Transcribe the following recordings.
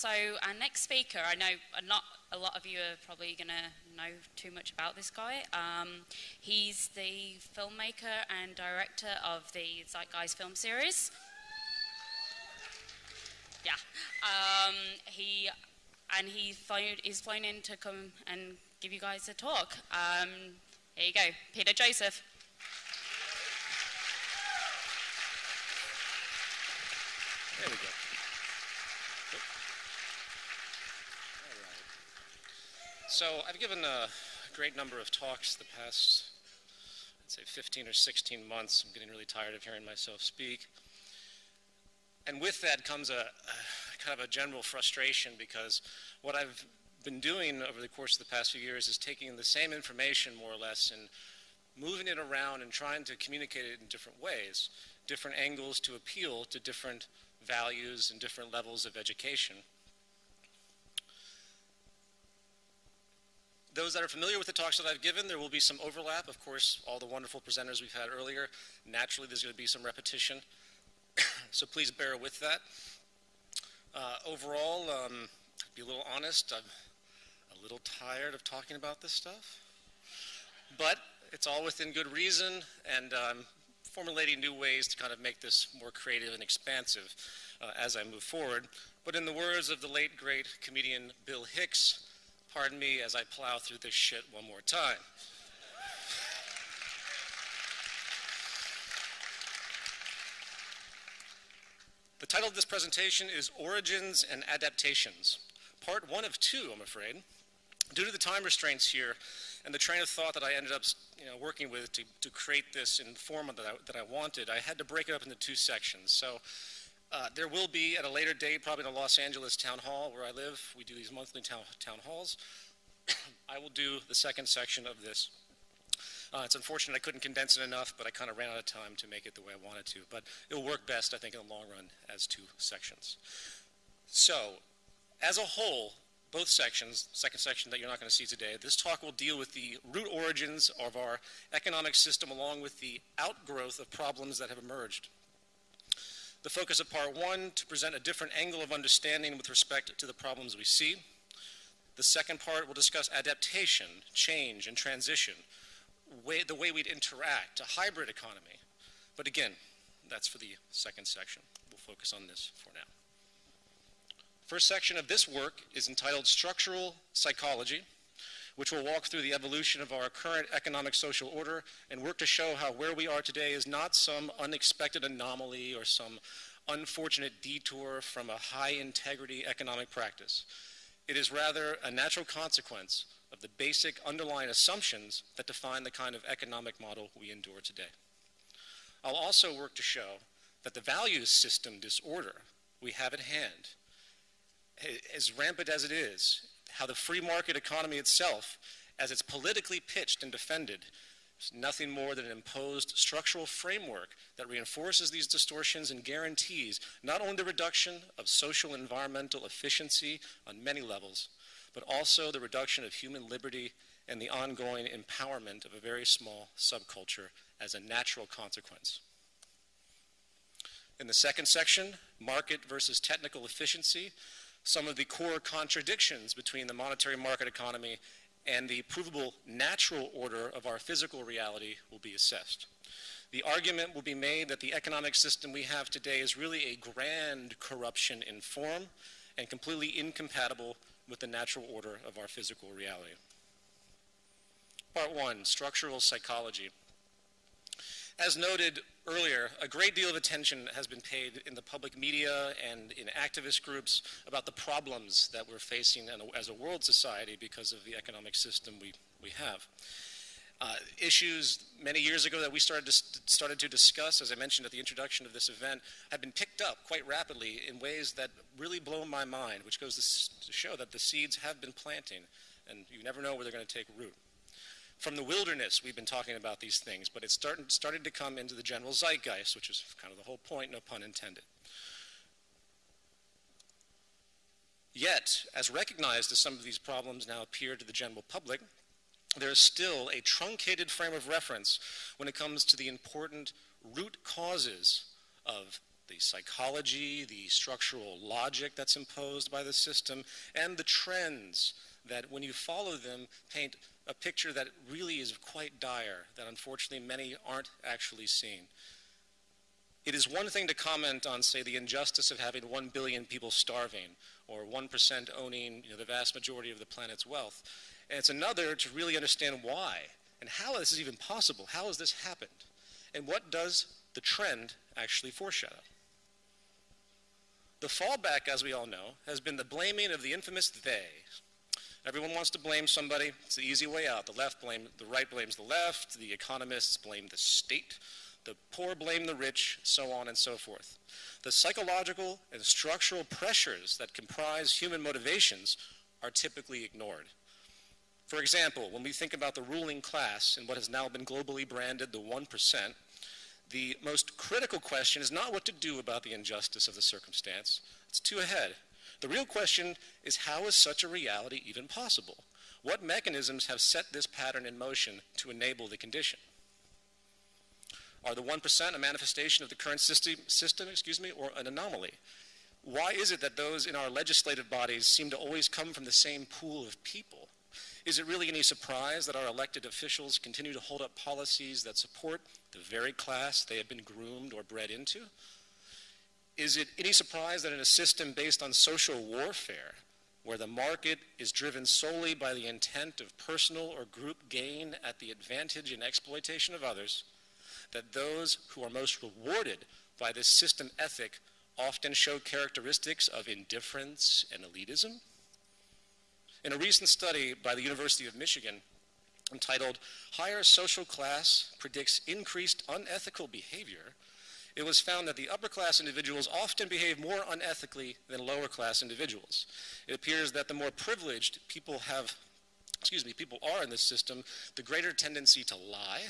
So our next speaker, I know not a lot of you are probably going to know too much about this guy. He's the filmmaker and director of the Zeitgeist film series. Yeah. He's flown in to come and give you guys a talk. Here you go, Peter Joseph. There we go. So I've given a great number of talks the past, I'd say 15 or 16 months. I'm getting really tired of hearing myself speak. And with that comes a kind of a general frustration, because what I've been doing over the course of the past few years is taking the same information, more or less, and moving it around and trying to communicate it in different ways, different angles to appeal to different values and different levels of education. Those that are familiar with the talks that I've given, there will be some overlap. Of course, all the wonderful presenters we've had earlier, naturally there's going to be some repetition. So please bear with that. Overall, to be a little honest, I'm a little tired of talking about this stuff. But it's all within good reason, and I'm formulating new ways to kind of make this more creative and expansive as I move forward. But in the words of the late, great comedian Bill Hicks, pardon me as I plow through this shit one more time. The title of this presentation is Origins and Adaptations, part 1 of 2, I'm afraid. Due to the time restraints here and the train of thought that I ended up working with to create this in the form that I wanted, I had to break it up into 2 sections. So there will be, at a later date, probably in the Los Angeles town hall where I live, we do these monthly town halls, I will do the second section of this. It's unfortunate I couldn't condense it enough, but I kind of ran out of time to make it the way I wanted to. But it'll work best, I think, in the long run as 2 sections. So, as a whole, both sections, second section that you're not going to see today, this talk will deal with the root origins of our economic system along with the outgrowth of problems that have emerged. The focus of part 1, to present a different angle of understanding with respect to the problems we see. The second part will discuss adaptation, change, and transition, the way we'd interact, a hybrid economy. But again, that's for the second section. We'll focus on this for now. First section of this work is entitled Structural Psychology, which will walk through the evolution of our current economic social order and work to show how where we are today is not some unexpected anomaly or some unfortunate detour from a high-integrity economic practice. It is rather a natural consequence of the basic underlying assumptions that define the kind of economic model we endure today. I'll also work to show that the values system disorder we have at hand, as rampant as it is, how the free market economy itself, as it's politically pitched and defended, is nothing more than an imposed structural framework that reinforces these distortions and guarantees not only the reduction of social and environmental efficiency on many levels, but also the reduction of human liberty and the ongoing empowerment of a very small subculture as a natural consequence. In the second section, market versus technical efficiency, some of the core contradictions between the monetary market economy and the provable natural order of our physical reality will be assessed. The argument will be made that the economic system we have today is really a grand corruption in form and completely incompatible with the natural order of our physical reality. Part 1, Structural Psychology. As noted earlier, a great deal of attention has been paid in the public media and in activist groups about the problems that we're facing as a world society because of the economic system we have. Issues many years ago that we started to discuss, as I mentioned at the introduction of this event, have been picked up quite rapidly in ways that really blow my mind, which goes to show that the seeds have been planting, and you never know where they're going to take root. From the wilderness, we've been talking about these things, but it started to come into the general zeitgeist, which is kind of the whole point, no pun intended. Yet, as recognized as some of these problems now appear to the general public, there is still a truncated frame of reference when it comes to the important root causes of the psychology, the structural logic that's imposed by the system, and the trends that, when you follow them, paint a picture that really is quite dire, that unfortunately many aren't actually seeing. It is one thing to comment on, say, the injustice of having 1 billion people starving, or 1% owning the vast majority of the planet's wealth. And it's another to really understand why, and how this is even possible. How has this happened? And what does the trend actually foreshadow? The fallback, as we all know, has been the blaming of the infamous they. Everyone wants to blame somebody. It's the easy way out. The right blames the left, the economists blame the state, the poor blame the rich, so on and so forth. The psychological and structural pressures that comprise human motivations are typically ignored. For example, when we think about the ruling class and what has now been globally branded the 1%, the most critical question is not what to do about the injustice of the circumstance. It's too ahead. The real question is, how is such a reality even possible? What mechanisms have set this pattern in motion to enable the condition? Are the 1% a manifestation of the current system, or an anomaly? Why is it that those in our legislative bodies seem to always come from the same pool of people? Is it really any surprise that our elected officials continue to hold up policies that support the very class they have been groomed or bred into? Is it any surprise that in a system based on social warfare, where the market is driven solely by the intent of personal or group gain at the advantage and exploitation of others, that those who are most rewarded by this system ethic often show characteristics of indifference and elitism? In a recent study by the University of Michigan entitled "Higher Social Class Predicts Increased Unethical Behavior," it was found that the upper class individuals often behave more unethically than lower class individuals. It appears that the more privileged people are in this system, the greater tendency to lie,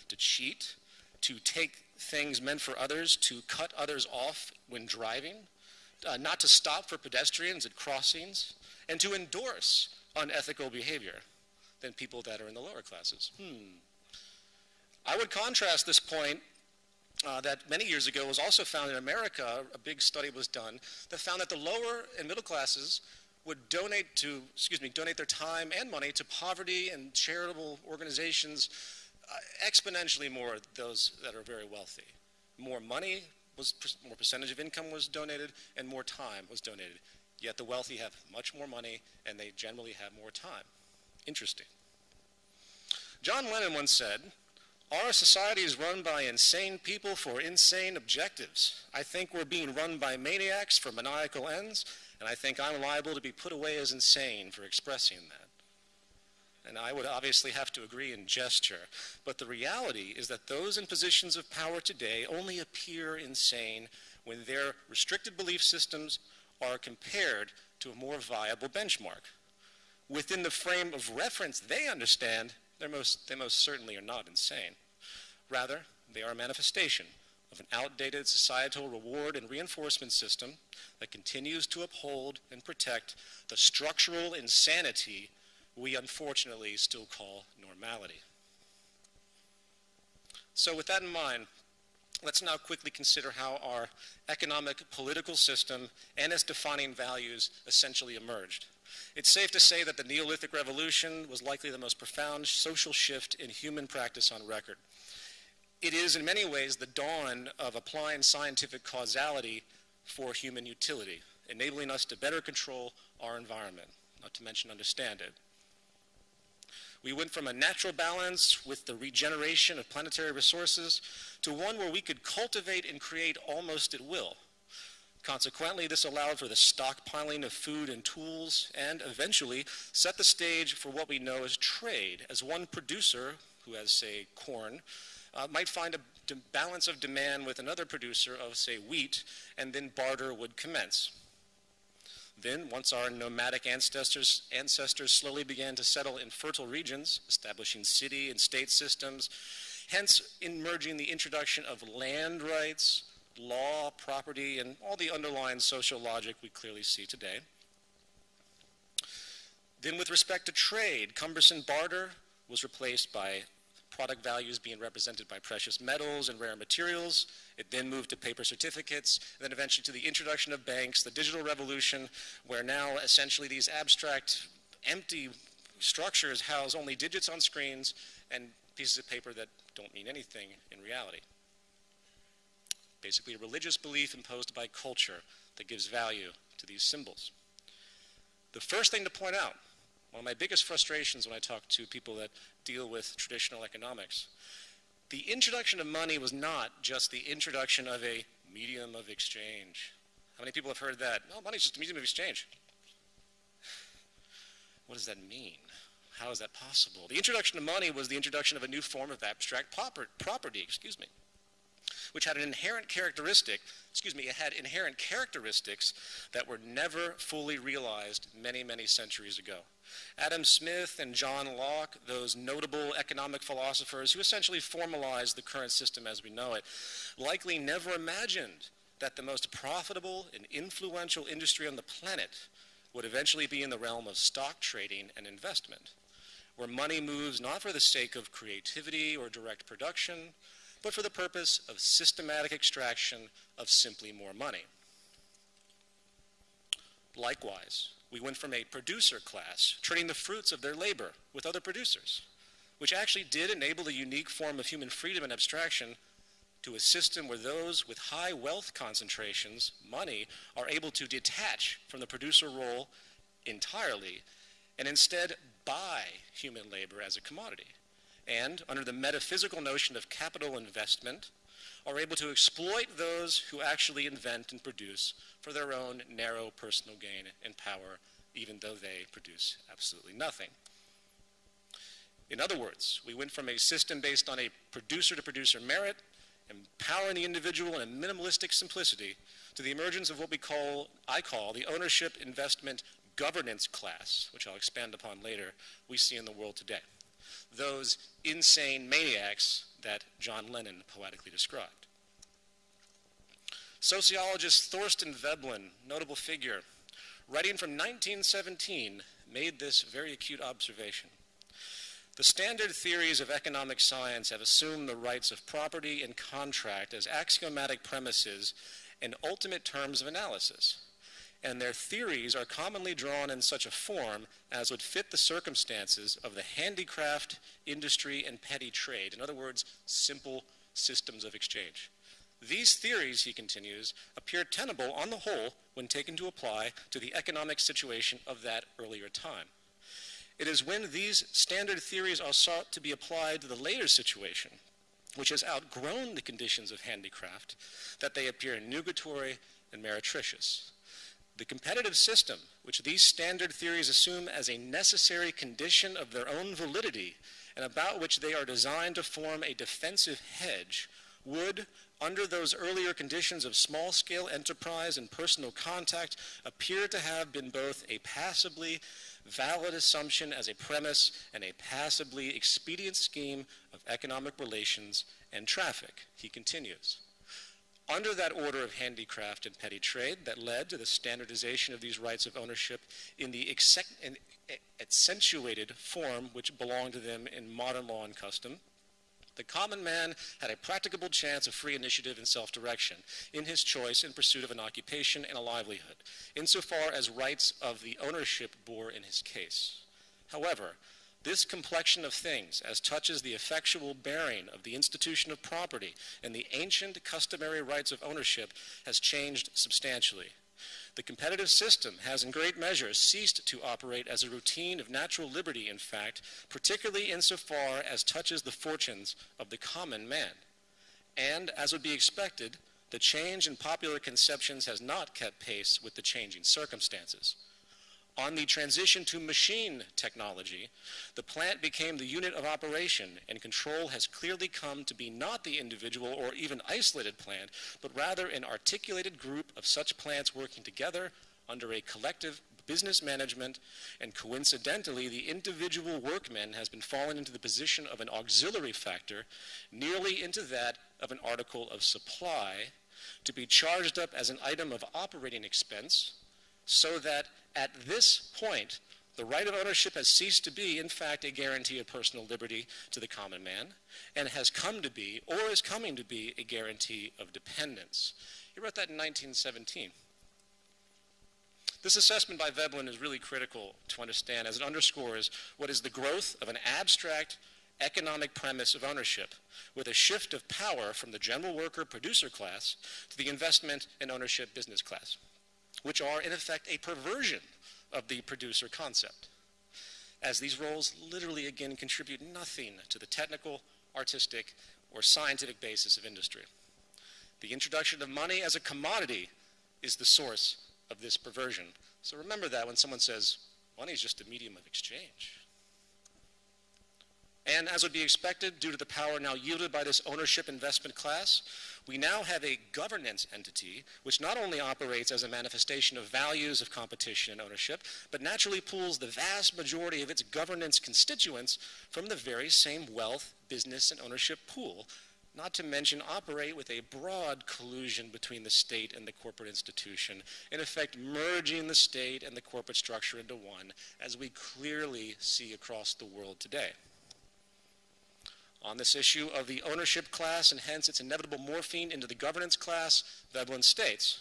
to cheat, to take things meant for others, to cut others off when driving, not to stop for pedestrians at crossings, and to endorse unethical behavior than people that are in the lower classes. I would contrast this point that many years ago was also found in America. A big study was done that found that the lower and middle classes would donate their time and money to poverty and charitable organizations exponentially more those that are very wealthy. More money more percentage of income was donated, and more time was donated. Yet the wealthy have much more money, and they generally have more time. Interesting. John Lennon once said, "Our society is run by insane people for insane objectives. I think we're being run by maniacs for maniacal ends, and I think I'm liable to be put away as insane for expressing that." And I would obviously have to agree in gesture, but the reality is that those in positions of power today only appear insane when their restricted belief systems are compared to a more viable benchmark. Within the frame of reference they understand, they most certainly are not insane. Rather, they are a manifestation of an outdated societal reward and reinforcement system that continues to uphold and protect the structural insanity we unfortunately still call normality. So with that in mind, let's now quickly consider how our economic political system and its defining values essentially emerged. It's safe to say that the Neolithic Revolution was likely the most profound social shift in human practice on record. It is in many ways the dawn of applying scientific causality for human utility, enabling us to better control our environment, not to mention understand it. We went from a natural balance with the regeneration of planetary resources to one where we could cultivate and create almost at will. Consequently, this allowed for the stockpiling of food and tools and eventually set the stage for what we know as trade, as one producer who has, say, corn, might find a balance of demand with another producer of, say, wheat, and then barter would commence. Then, once our nomadic ancestors slowly began to settle in fertile regions, establishing city and state systems, hence emerging the introduction of land rights, law, property, and all the underlying social logic we clearly see today. Then with respect to trade, cumbersome barter was replaced by product values being represented by precious metals and rare materials. It then moved to paper certificates, and then eventually to the introduction of banks, the digital revolution, where now essentially these abstract, empty structures house only digits on screens and pieces of paper that don't mean anything in reality. Basically a religious belief imposed by culture that gives value to these symbols. The first thing to point out, one of my biggest frustrations when I talk to people that deal with traditional economics, the introduction of money was not just the introduction of a medium of exchange. How many people have heard that? No, money's just a medium of exchange. What does that mean? How is that possible? The introduction of money was the introduction of a new form of abstract property, which had an inherent characteristics that were never fully realized many, many centuries ago. Adam Smith and John Locke, those notable economic philosophers who essentially formalized the current system as we know it, likely never imagined that the most profitable and influential industry on the planet would eventually be in the realm of stock trading and investment, where money moves not for the sake of creativity or direct production, but for the purpose of systematic extraction of simply more money. Likewise, we went from a producer class trading the fruits of their labor with other producers, which actually did enable a unique form of human freedom and abstraction, to a system where those with high wealth concentrations, money, are able to detach from the producer role entirely and instead buy human labor as a commodity, and under the metaphysical notion of capital investment, are able to exploit those who actually invent and produce for their own narrow personal gain and power, even though they produce absolutely nothing. In other words, we went from a system based on a producer-to-producer merit, empowering the individual in a minimalistic simplicity, to the emergence of what I call the ownership, investment, governance class, which I'll expand upon later, we see in the world today. Those insane maniacs that John Lennon poetically described. Sociologist Thorstein Veblen, notable figure, writing from 1917, made this very acute observation. The standard theories of economic science have assumed the rights of property and contract as axiomatic premises and ultimate terms of analysis, and their theories are commonly drawn in such a form as would fit the circumstances of the handicraft, industry, and petty trade. In other words, simple systems of exchange. These theories, he continues, appear tenable on the whole when taken to apply to the economic situation of that earlier time. It is when these standard theories are sought to be applied to the later situation, which has outgrown the conditions of handicraft, that they appear nugatory and meretricious. The competitive system, which these standard theories assume as a necessary condition of their own validity, and about which they are designed to form a defensive hedge, would, under those earlier conditions of small-scale enterprise and personal contact, appear to have been both a passably valid assumption as a premise and a passably expedient scheme of economic relations and traffic. He continues. Under that order of handicraft and petty trade that led to the standardization of these rights of ownership in the accentuated form which belonged to them in modern law and custom, the common man had a practicable chance of free initiative and self-direction in his choice in pursuit of an occupation and a livelihood, insofar as rights of the ownership bore in his case. However, this complexion of things, as touches the effectual bearing of the institution of property and the ancient customary rights of ownership, has changed substantially. The competitive system has in great measure ceased to operate as a routine of natural liberty, in fact, particularly insofar as touches the fortunes of the common man. And, as would be expected, the change in popular conceptions has not kept pace with the changing circumstances. On the transition to machine technology, the plant became the unit of operation, and control has clearly come to be not the individual or even isolated plant, but rather an articulated group of such plants working together under a collective business management, and coincidentally, the individual workman has been fallen into the position of an auxiliary factor, nearly into that of an article of supply, to be charged up as an item of operating expense, so that at this point, The right of ownership has ceased to be, in fact, a guarantee of personal liberty to the common man, and has come to be, or is coming to be, a guarantee of dependence. He wrote that in 1917. This assessment by Veblen is really critical to understand, as it underscores what is the growth of an abstract economic premise of ownership, with a shift of power from the general worker producer class to the investment and ownership business class, which are, in effect, a perversion of the producer concept, as these roles literally, again, contribute nothing to the technical, artistic, or scientific basis of industry. The introduction of money as a commodity is the source of this perversion. So remember that when someone says, money is just a medium of exchange. And as would be expected, due to the power now yielded by this ownership investment class, we now have a governance entity which not only operates as a manifestation of values of competition and ownership, but naturally pulls the vast majority of its governance constituents from the very same wealth, business, and ownership pool, not to mention operate with a broad collusion between the state and the corporate institution, in effect merging the state and the corporate structure into one, as we clearly see across the world today. On this issue of the ownership class and hence its inevitable morphine into the governance class, Veblen states,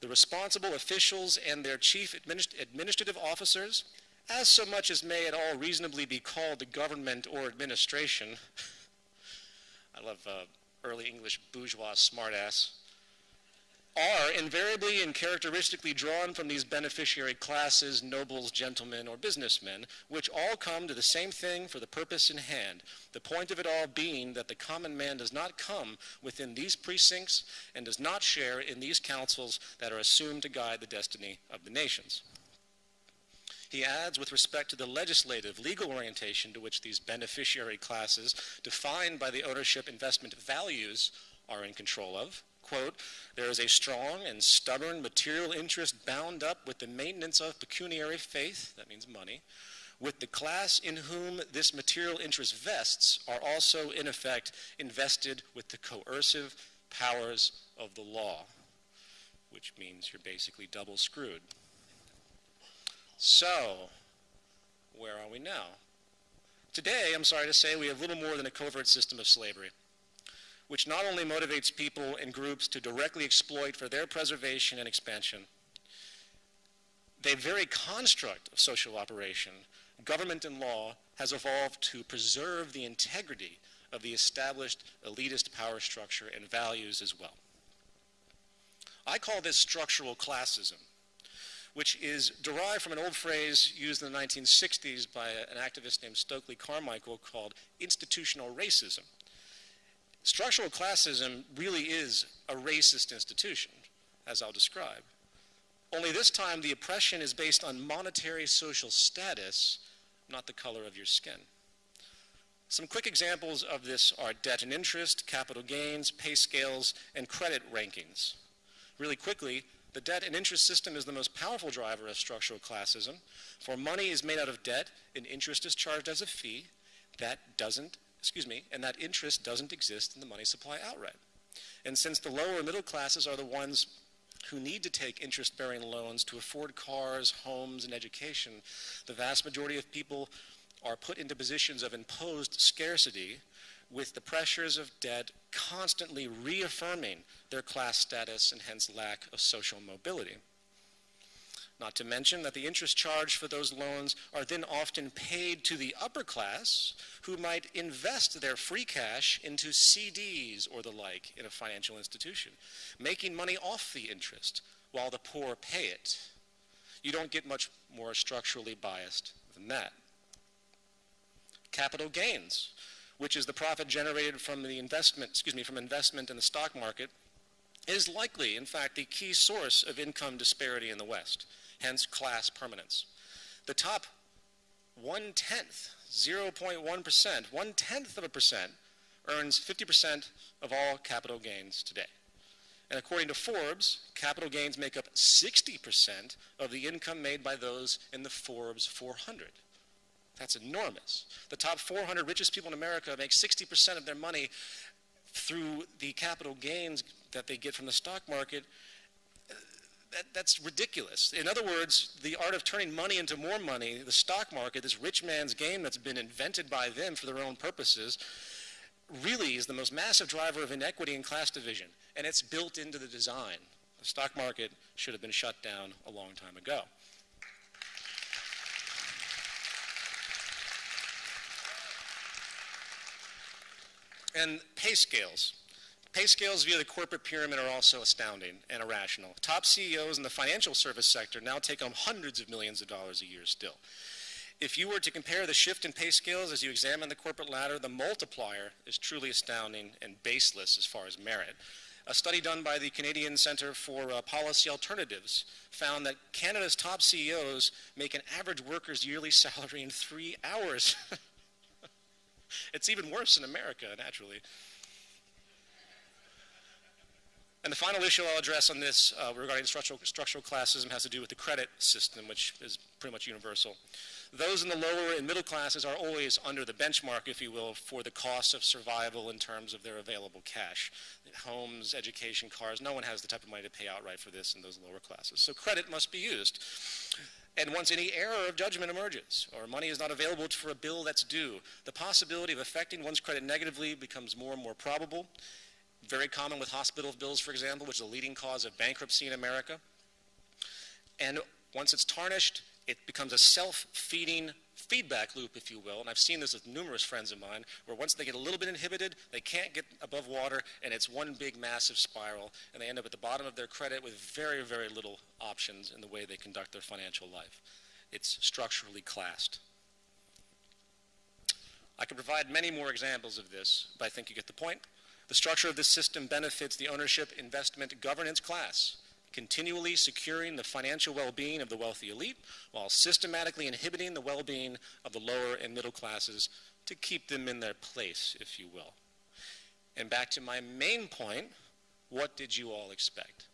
the responsible officials and their chief administrative officers, as so much as may at all reasonably be called the government or administration, I love early English bourgeois smartass, are invariably and characteristically drawn from these beneficiary classes, nobles, gentlemen, or businessmen, which all come to the same thing for the purpose in hand, the point of it all being that the common man does not come within these precincts and does not share in these councils that are assumed to guide the destiny of the nations. He adds, with respect to the legislative, legal orientation to which these beneficiary classes, defined by the ownership investment values, are in control of, quote, there is a strong and stubborn material interest bound up with the maintenance of pecuniary faith, that means money, with the class in whom this material interest vests are also, in effect, invested with the coercive powers of the law, which means you're basically double screwed. So, where are we now? Today, I'm sorry to say, we have little more than a covert system of slavery, which not only motivates people and groups to directly exploit for their preservation and expansion, the very construct of social operation, government and law, has evolved to preserve the integrity of the established elitist power structure and values as well. I call this structural classism, which is derived from an old phrase used in the 1960s by an activist named Stokely Carmichael called institutional racism. Structural classism really is a racist institution, as I'll describe. Only this time the oppression is based on monetary social status, not the color of your skin. Some quick examples of this are debt and interest, capital gains, pay scales, and credit rankings. Really quickly, the debt and interest system is the most powerful driver of structural classism, for money is made out of debt and interest is charged as a fee and that interest doesn't exist in the money supply outright. And since the lower middle classes are the ones who need to take interest-bearing loans to afford cars, homes, and education, the vast majority of people are put into positions of imposed scarcity, with the pressures of debt constantly reaffirming their class status and hence lack of social mobility. Not to mention that the interest charged for those loans are then often paid to the upper class, who might invest their free cash into CDs or the like in a financial institution, making money off the interest while the poor pay it. You don't get much more structurally biased than that. Capital gains, which is the profit generated from the investment in the stock market, is likely, in fact, the key source of income disparity in the West, hence class permanence. The top 0.1% of a percent, earns 50% of all capital gains today. And according to Forbes, capital gains make up 60% of the income made by those in the Forbes 400. That's enormous. The top 400 richest people in America make 60% of their money through the capital gains that they get from the stock market. That's ridiculous. In other words, the art of turning money into more money, the stock market, this rich man's game that's been invented by them for their own purposes, really is the most massive driver of inequity and class division, and it's built into the design. The stock market should have been shut down a long time ago. And pay scales. Pay scales via the corporate pyramid are also astounding and irrational. Top CEOs in the financial service sector now take home hundreds of millions of dollars a year still. If you were to compare the shift in pay scales as you examine the corporate ladder, the multiplier is truly astounding and baseless as far as merit. A study done by the Canadian Centre for Policy Alternatives found that Canada's top CEOs make an average worker's yearly salary in 3 hours. It's even worse in America, naturally. And the final issue I'll address on this regarding structural classism has to do with the credit system, which is pretty much universal. Those in the lower and middle classes are always under the benchmark, if you will, for the cost of survival in terms of their available cash. Homes, education, cars, no one has the type of money to pay outright for this in those lower classes. So credit must be used. And once any error of judgment emerges, or money is not available for a bill that's due, the possibility of affecting one's credit negatively becomes more and more probable. Very common with hospital bills, for example, which is a leading cause of bankruptcy in America. And once it's tarnished, it becomes a self-feeding feedback loop, if you will. And I've seen this with numerous friends of mine, where once they get a little bit inhibited, they can't get above water, and it's one big, massive spiral, and they end up at the bottom of their credit with very, very little options in the way they conduct their financial life. It's structurally classed. I could provide many more examples of this, but I think you get the point. The structure of this system benefits the ownership, investment, governance class, continually securing the financial well-being of the wealthy elite while systematically inhibiting the well-being of the lower and middle classes to keep them in their place, if you will. And back to my main point, what did you all expect?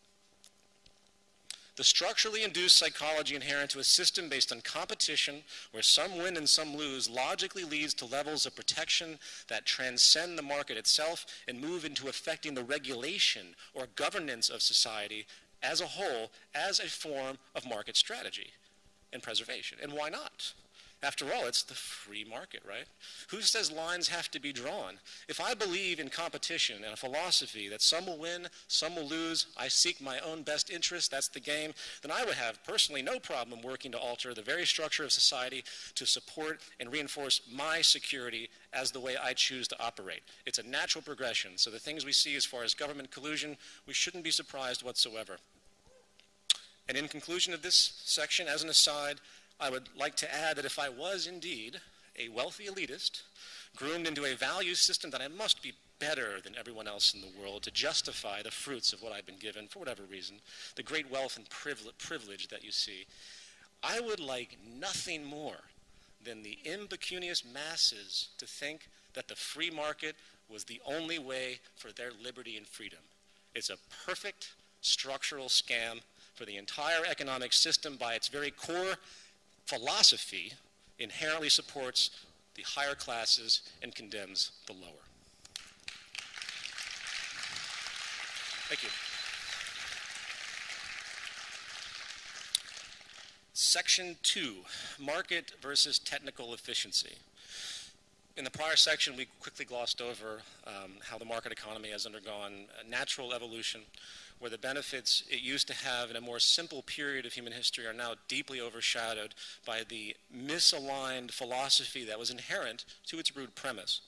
The structurally induced psychology inherent to a system based on competition, where some win and some lose, logically leads to levels of protection that transcend the market itself and move into affecting the regulation or governance of society as a whole as a form of market strategy and preservation. And why not? After all, it's the free market, right? Who says lines have to be drawn? If I believe in competition and a philosophy that some will win, some will lose, I seek my own best interest, that's the game, then I would have personally no problem working to alter the very structure of society to support and reinforce my security as the way I choose to operate. It's a natural progression, so the things we see as far as government collusion, we shouldn't be surprised whatsoever. And in conclusion of this section, as an aside, I would like to add that if I was indeed a wealthy elitist, groomed into a value system, that I must be better than everyone else in the world to justify the fruits of what I've been given for whatever reason, the great wealth and privilege that you see. I would like nothing more than the impecunious masses to think that the free market was the only way for their liberty and freedom. It's a perfect structural scam for the entire economic system. By its very core, philosophy inherently supports the higher classes and condemns the lower. Thank you. Section 2, market versus technical efficiency. In the prior section, we quickly glossed over how the market economy has undergone a natural evolution, where the benefits it used to have in a more simple period of human history are now deeply overshadowed by the misaligned philosophy that was inherent to its root premise.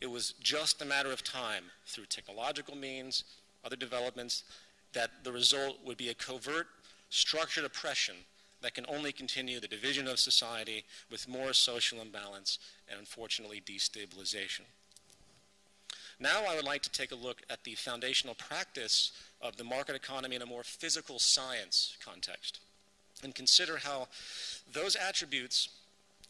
It was just a matter of time, through technological means, other developments, that the result would be a covert, structured oppression that can only continue the division of society with more social imbalance and, unfortunately, destabilization. Now I would like to take a look at the foundational practice of the market economy in a more physical science context and consider how those attributes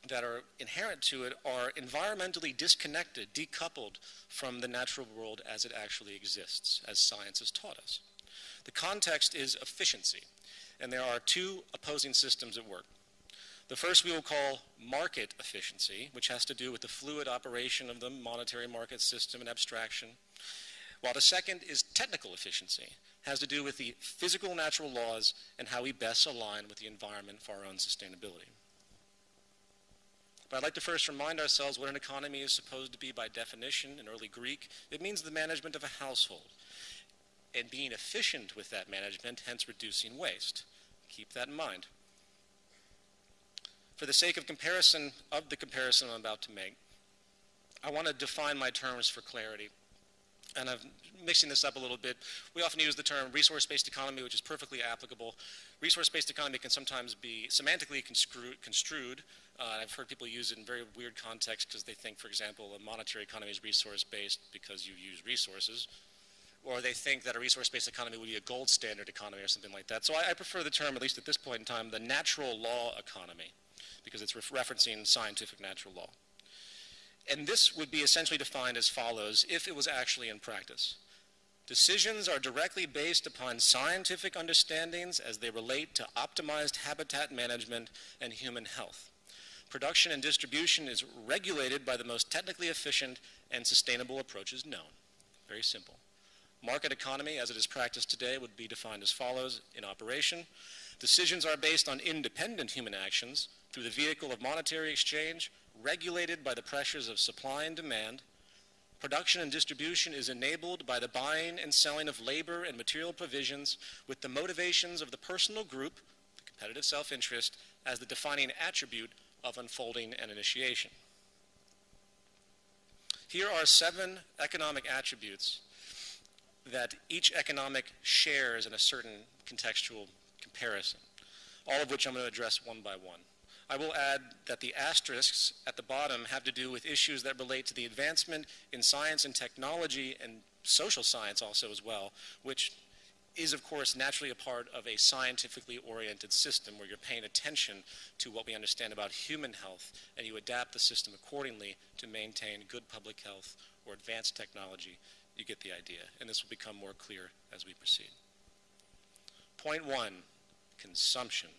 that are inherent to it are environmentally disconnected, decoupled from the natural world as it actually exists, as science has taught us. The context is efficiency, and there are two opposing systems at work. The first we will call market efficiency, which has to do with the fluid operation of the monetary market system and abstraction, while the second is technical efficiency, has to do with the physical natural laws and how we best align with the environment for our own sustainability. But I'd like to first remind ourselves what an economy is supposed to be by definition. In early Greek, it means the management of a household and being efficient with that management, hence reducing waste. Keep that in mind. For the sake of the comparison I'm about to make, I want to define my terms for clarity. And I'm mixing this up a little bit. We often use the term resource-based economy, which is perfectly applicable. Resource-based economy can sometimes be semantically construed. I've heard people use it in very weird contexts because they think, for example, a monetary economy is resource-based because you use resources. Or they think that a resource-based economy would be a gold standard economy or something like that. So I prefer the term, at least at this point in time, the natural law economy, because it's referencing scientific natural law. And this would be essentially defined as follows if it was actually in practice. Decisions are directly based upon scientific understandings as they relate to optimized habitat management and human health. Production and distribution is regulated by the most technically efficient and sustainable approaches known. Very simple. Market economy, as it is practiced today, would be defined as follows in operation. Decisions are based on independent human actions through the vehicle of monetary exchange, regulated by the pressures of supply and demand. Production and distribution is enabled by the buying and selling of labor and material provisions with the motivations of the personal group, the competitive self-interest, as the defining attribute of unfolding and initiation. Here are 7 economic attributes that each economic shares in a certain contextual comparison, all of which I'm going to address one by one. I will add that the asterisks at the bottom have to do with issues that relate to the advancement in science and technology and social science also as well, which is, of course, naturally a part of a scientifically oriented system where you're paying attention to what we understand about human health and you adapt the system accordingly to maintain good public health or advanced technology. You get the idea, and this will become more clear as we proceed. Point 1, consumption.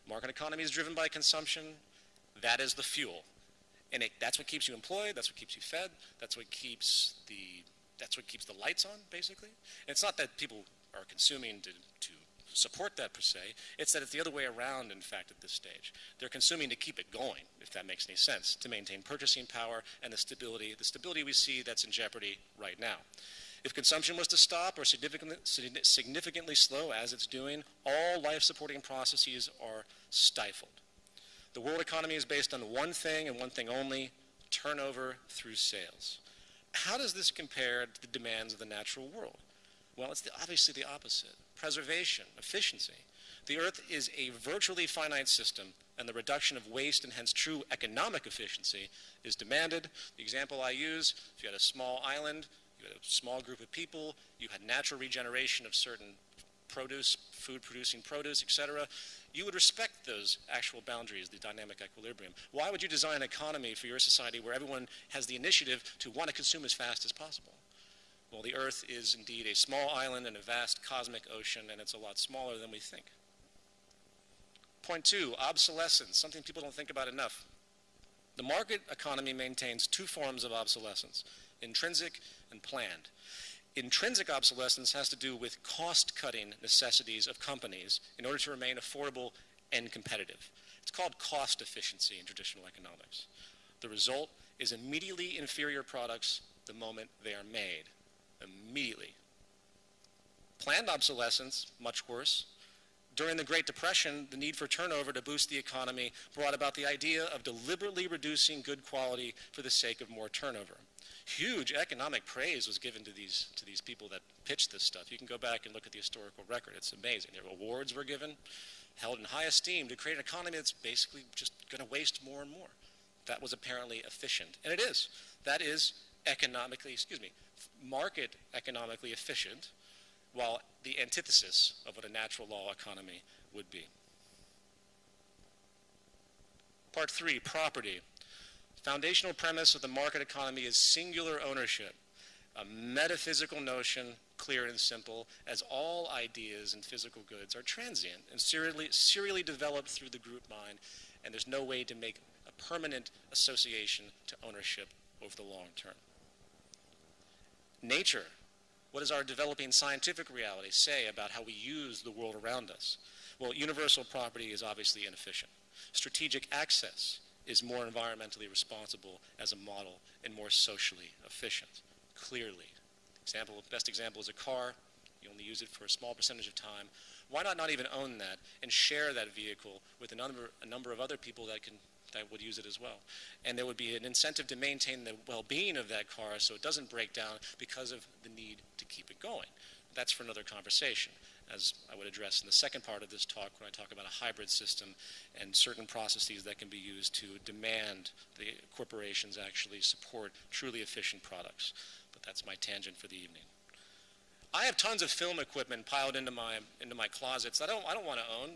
Market economy is driven by consumption. That is the fuel. And that's what keeps you employed, that's what keeps you fed, that's what keeps the lights on, basically. And it's not that people are consuming to support that per se, it's that it's the other way around, in fact, at this stage. They're consuming to keep it going, if that makes any sense, to maintain purchasing power and the stability we see that's in jeopardy right now. If consumption was to stop or significantly slow, as it's doing, all life-supporting processes are stifled. The world economy is based on one thing and one thing only, turnover through sales. How does this compare to the demands of the natural world? Well, it's obviously the opposite. Preservation, efficiency. The Earth is a virtually finite system, and the reduction of waste and hence true economic efficiency is demanded. The example I use, if you had a small island, you had a small group of people, you had natural regeneration of certain produce, food-producing produce, etc., you would respect those actual boundaries, the dynamic equilibrium. Why would you design an economy for your society where everyone has the initiative to want to consume as fast as possible? Well, the Earth is indeed a small island in a vast cosmic ocean, and it's a lot smaller than we think. Point 2, obsolescence, something people don't think about enough. The market economy maintains 2 forms of obsolescence, intrinsic and planned. Intrinsic obsolescence has to do with cost-cutting necessities of companies in order to remain affordable and competitive. It's called cost efficiency in traditional economics. The result is immediately inferior products the moment they are made. Immediately. Planned obsolescence, much worse. During the Great Depression, the need for turnover to boost the economy brought about the idea of deliberately reducing good quality for the sake of more turnover. Huge economic praise was given to these people that pitched this stuff. You can go back and look at the historical record. It's amazing. Their awards were given, held in high esteem to create an economy that's basically just going to waste more and more. That was apparently efficient. And it is. That is market economically efficient, while the antithesis of what a natural law economy would be. Part 3, property. Foundational premise of the market economy is singular ownership, a metaphysical notion, clear and simple, as all ideas and physical goods are transient and serially developed through the group mind, and there's no way to make a permanent association to ownership over the long term. Nature. What does our developing scientific reality say about how we use the world around us? Well, universal property is obviously inefficient. Strategic access is more environmentally responsible as a model and more socially efficient, clearly. Best example is a car. You only use it for a small percentage of time. Why not even own that and share that vehicle with a number of other people that would use it as well? And there would be an incentive to maintain the well-being of that car so it doesn't break down because of the need to keep it going. That's for another conversation, as I would address in the second part of this talk when I talk about a hybrid system and certain processes that can be used to demand the corporations actually support truly efficient products. But that's my tangent for the evening. I have tons of film equipment piled into my closets. I don't want to own.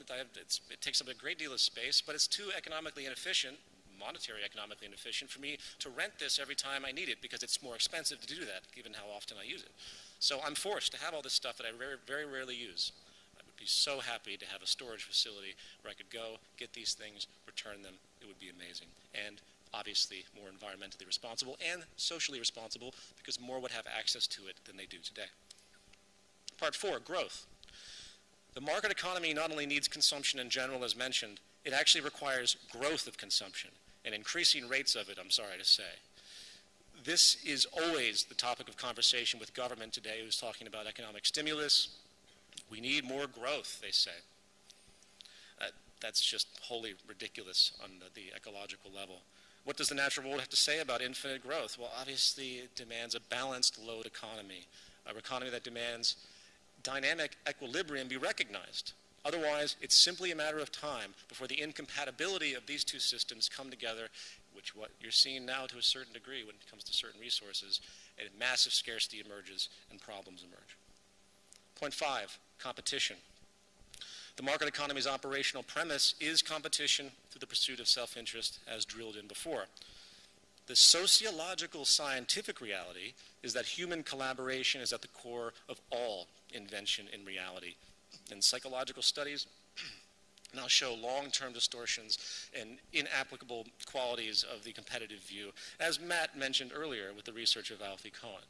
It takes up a great deal of space, but it's too economically inefficient, monetary economically inefficient, for me to rent this every time I need it because it's more expensive to do that, given how often I use it. So I'm forced to have all this stuff that I very rarely use. I would be so happy to have a storage facility where I could go, get these things, return them. It would be amazing. And obviously more environmentally responsible and socially responsible because more would have access to it than they do today. Part 4, growth. The market economy not only needs consumption in general, as mentioned, it actually requires growth of consumption and increasing rates of it, I'm sorry to say. This is always the topic of conversation with government today, who's talking about economic stimulus. We need more growth, they say. That's just wholly ridiculous on the ecological level. What does the natural world have to say about infinite growth? Well, obviously it demands a balanced load economy, an economy that demands dynamic equilibrium be recognized. Otherwise, it's simply a matter of time before the incompatibility of these two systems come together, which what you're seeing now to a certain degree when it comes to certain resources, and massive scarcity emerges and problems emerge. Point 5, competition. The market economy's operational premise is competition through the pursuit of self-interest, as drilled in before. The sociological scientific reality is that human collaboration is at the core of all invention in reality. And psychological studies now show long-term distortions and inapplicable qualities of the competitive view, as Matt mentioned earlier with the research of Alfie Cohen.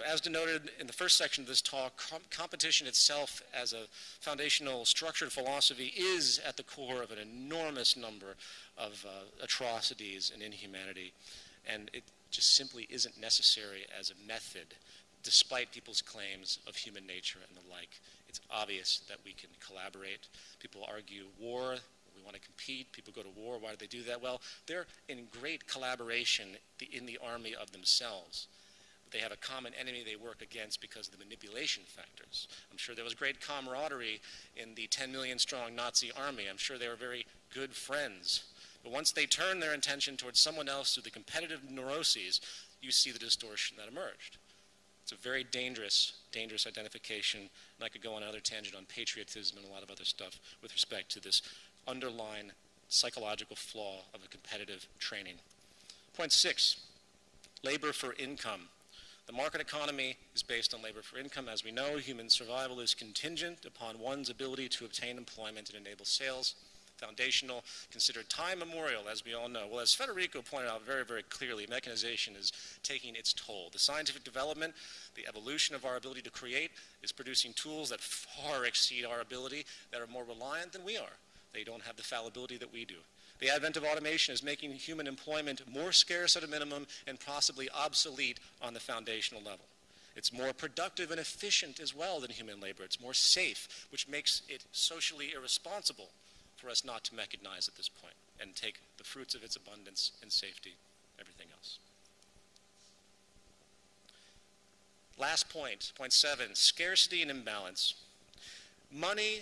As denoted in the first section of this talk, competition itself as a foundational structured philosophy is at the core of an enormous number of atrocities and inhumanity, and it just simply isn't necessary as a method, despite people's claims of human nature and the like. It's obvious that we can collaborate. People argue war, we want to compete, people go to war, why do they do that? Well, they're in great collaboration in the army of themselves. They have a common enemy they work against because of the manipulation factors. I'm sure there was great camaraderie in the 10 million strong Nazi army. I'm sure they were very good friends. But once they turn their attention towards someone else through the competitive neuroses, you see the distortion that emerged. It's a very dangerous identification, and I could go on another tangent on patriotism and a lot of other stuff with respect to this underlying psychological flaw of a competitive training. Point 6, labor for income. The market economy is based on labor for income. As we know, human survival is contingent upon one's ability to obtain employment and enable sales. Foundational, considered time immemorial, as we all know. Well, as Federico pointed out very clearly, mechanization is taking its toll. The scientific development, the evolution of our ability to create is producing tools that far exceed our ability, that are more reliant than we are. They don't have the fallibility that we do. The advent of automation is making human employment more scarce at a minimum and possibly obsolete on the foundational level. It's more productive and efficient as well than human labor. It's more safe, which makes it socially irresponsible for us not to mechanize at this point and take the fruits of its abundance and safety, everything else. Last point, point 7, scarcity and imbalance. Money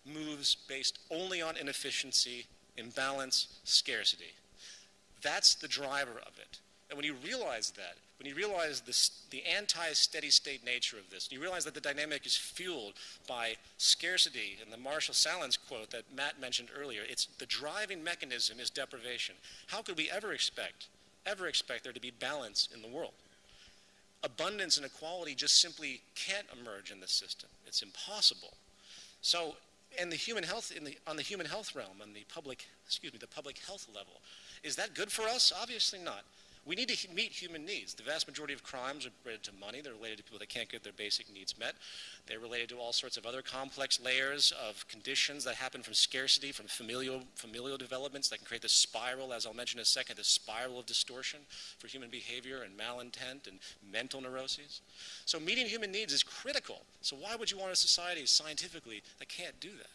moves based only on inefficiency, imbalance, scarcity. That's the driver of it. And when you realize that, when you realize the anti-steady state nature of this, you realize that the dynamic is fueled by scarcity, and the Marshall Sahlins quote that Matt mentioned earlier, it's the driving mechanism is deprivation. How could we ever expect there to be balance in the world? Abundance and equality just simply can't emerge in this system. It's impossible. So, on the human health realm, on the public health level, is that good for us? Obviously not. We need to meet human needs. The vast majority of crimes are related to money. They're related to people that can't get their basic needs met. They're related to all sorts of other complex layers of conditions that happen from scarcity, from familial developments that can create this spiral, as I'll mention in a second, this spiral of distortion for human behavior and malintent and mental neuroses. So meeting human needs is critical. So why would you want a society scientifically that can't do that?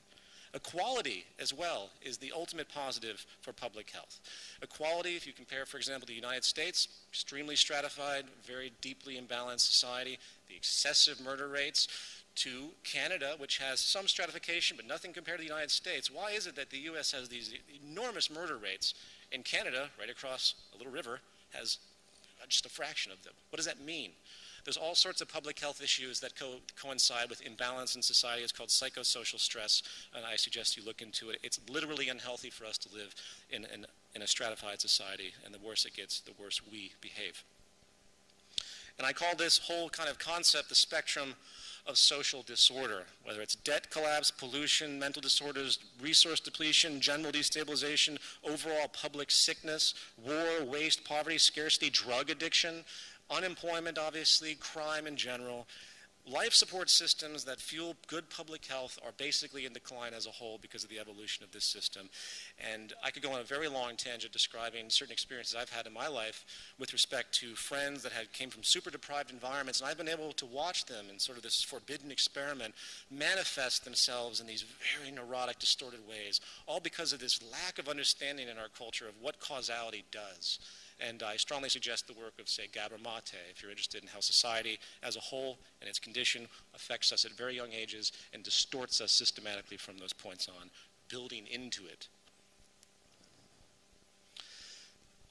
Equality, as well, is the ultimate positive for public health. Equality, if you compare, for example, the United States, extremely stratified, very deeply imbalanced society, the excessive murder rates, to Canada, which has some stratification, but nothing compared to the United States. Why is it that the U.S. has these enormous murder rates, and Canada, right across a little river, has just a fraction of them? What does that mean? There's all sorts of public health issues that coincide with imbalance in society. It's called psychosocial stress, and I suggest you look into it. It's literally unhealthy for us to live in a stratified society, and the worse it gets, the worse we behave. And I call this whole kind of concept the spectrum of social disorder, whether it's debt collapse, pollution, mental disorders, resource depletion, general destabilization, overall public sickness, war, waste, poverty, scarcity, drug addiction, unemployment, obviously, crime in general. Life support systems that fuel good public health are basically in decline as a whole because of the evolution of this system. And I could go on a very long tangent describing certain experiences I've had in my life with respect to friends that came from super deprived environments, and I've been able to watch them in sort of this forbidden experiment manifest themselves in these very neurotic, distorted ways, all because of this lack of understanding in our culture of what causality does. And I strongly suggest the work of, say, Gabor Mate, if you're interested in how society as a whole and its condition affects us at very young ages and distorts us systematically from those points on, building into it.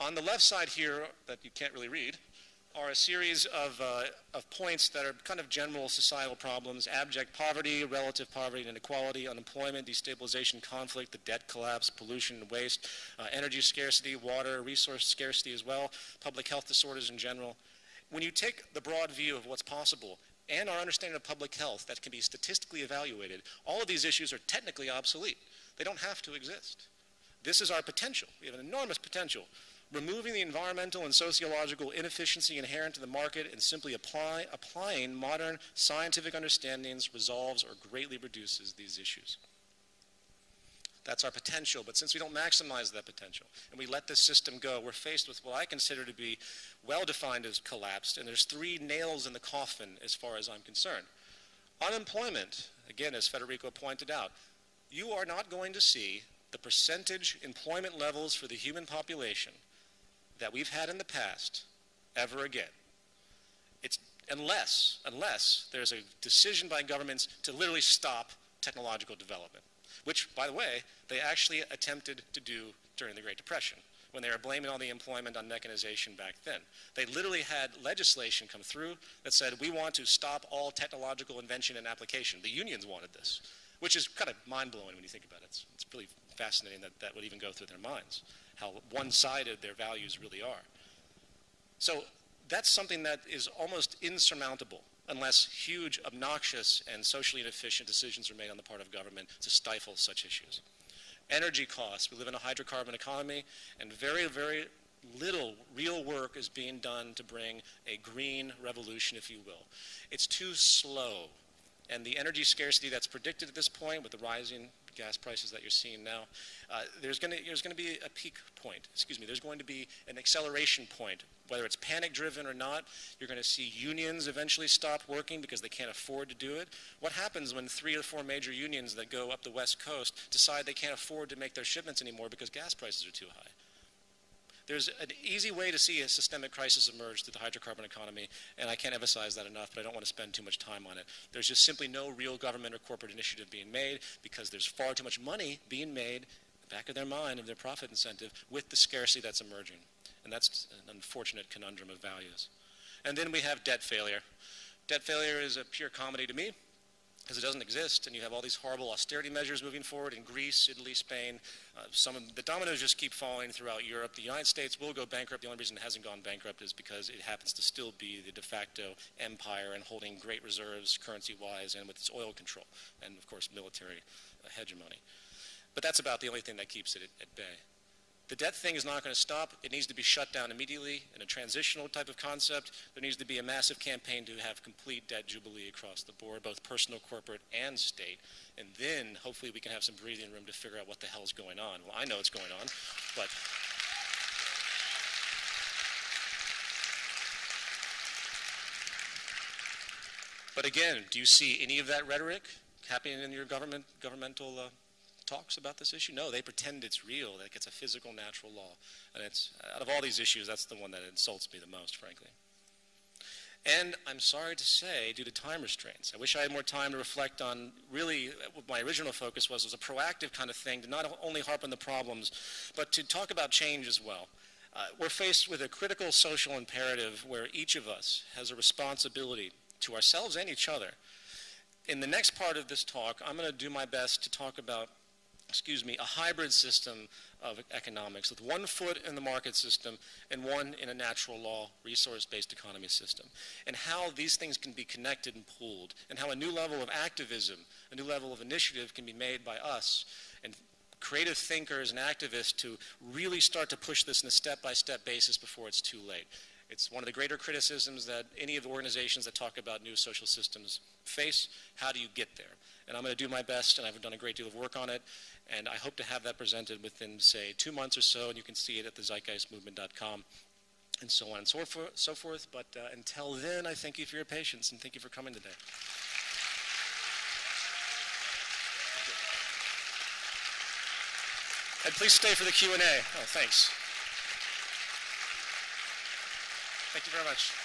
On the left side here, that you can't really read, are a series of points that are kind of general societal problems: abject poverty, relative poverty and inequality, unemployment, destabilization, conflict, the debt collapse, pollution and waste, energy scarcity, water, resource scarcity as well, public health disorders in general. When you take the broad view of what's possible and our understanding of public health that can be statistically evaluated, all of these issues are technically obsolete. They don't have to exist. This is our potential. We have an enormous potential. Removing the environmental and sociological inefficiency inherent to the market and simply applying modern scientific understandings resolves or greatly reduces these issues. That's our potential, but since we don't maximize that potential and we let this system go, we're faced with what I consider to be well-defined as collapsed, and there's three nails in the coffin as far as I'm concerned. Unemployment, again, as Federico pointed out, you are not going to see the percentage employment levels for the human population that we've had in the past ever again. It's unless there's a decision by governments to literally stop technological development, which, by the way, they actually attempted to do during the Great Depression when they were blaming all the employment on mechanization back then. They literally had legislation come through that said, we want to stop all technological invention and application. The unions wanted this, which is kind of mind-blowing when you think about it. It's really fascinating that that would even go through their minds, how one-sided their values really are. So that's something that is almost insurmountable unless huge, obnoxious, and socially inefficient decisions are made on the part of government to stifle such issues. Energy costs. We live in a hydrocarbon economy, and very, very little real work is being done to bring a green revolution, if you will. It's too slow. And the energy scarcity that's predicted at this point with the rising gas prices that you're seeing now, there's going to be a peak point. There's going to be an acceleration point. Whether it's panic-driven or not, you're going to see unions eventually stop working because they can't afford to do it. What happens when 3 or 4 major unions that go up the West Coast decide they can't afford to make their shipments anymore because gas prices are too high? There's an easy way to see a systemic crisis emerge through the hydrocarbon economy, and I can't emphasize that enough, but I don't want to spend too much time on it. There's just simply no real government or corporate initiative being made because there's far too much money being made in the back of their mind, of their profit incentive, with the scarcity that's emerging. And that's an unfortunate conundrum of values. And then we have debt failure. Debt failure is a pure comedy to me, because it doesn't exist, and you have all these horrible austerity measures moving forward in Greece, Italy, Spain. Some of the dominoes just keep falling throughout Europe. The United States will go bankrupt. The only reason it hasn't gone bankrupt is because it happens to still be the de facto empire and holding great reserves currency-wise and with its oil control and, of course, military hegemony. But that's about the only thing that keeps it at bay. The debt thing is not going to stop. It needs to be shut down immediately in a transitional type of concept. There needs to be a massive campaign to have complete debt jubilee across the board, both personal, corporate, and state. And then hopefully we can have some breathing room to figure out what the hell's going on. Well, I know what's going on, but But again, do you see any of that rhetoric happening in your governmental talks about this issue? No, they pretend it's real, like it's a physical, natural law. And it's, out of all these issues, that's the one that insults me the most, frankly. And I'm sorry to say, due to time restraints, I wish I had more time to reflect on really what my original focus was a proactive kind of thing to not only harp on the problems, but to talk about change as well. We're faced with a critical social imperative where each of us has a responsibility to ourselves and each other. In the next part of this talk, I'm going to do my best to talk about, a hybrid system of economics with one foot in the market system and one in a natural law, resource-based economy system, and how these things can be connected and pooled, and how a new level of activism, a new level of initiative can be made by us and creative thinkers and activists to really start to push this in a step-by-step basis before it's too late. It's one of the greater criticisms that any of the organizations that talk about new social systems face. How do you get there? And I'm going to do my best, and I've done a great deal of work on it, and I hope to have that presented within, say, 2 months or so, and you can see it at the zeitgeistmovement.com, and so on and so forth. But until then, I thank you for your patience, and thank you for coming today. And please stay for the Q&A. Oh, thanks. Thank you very much.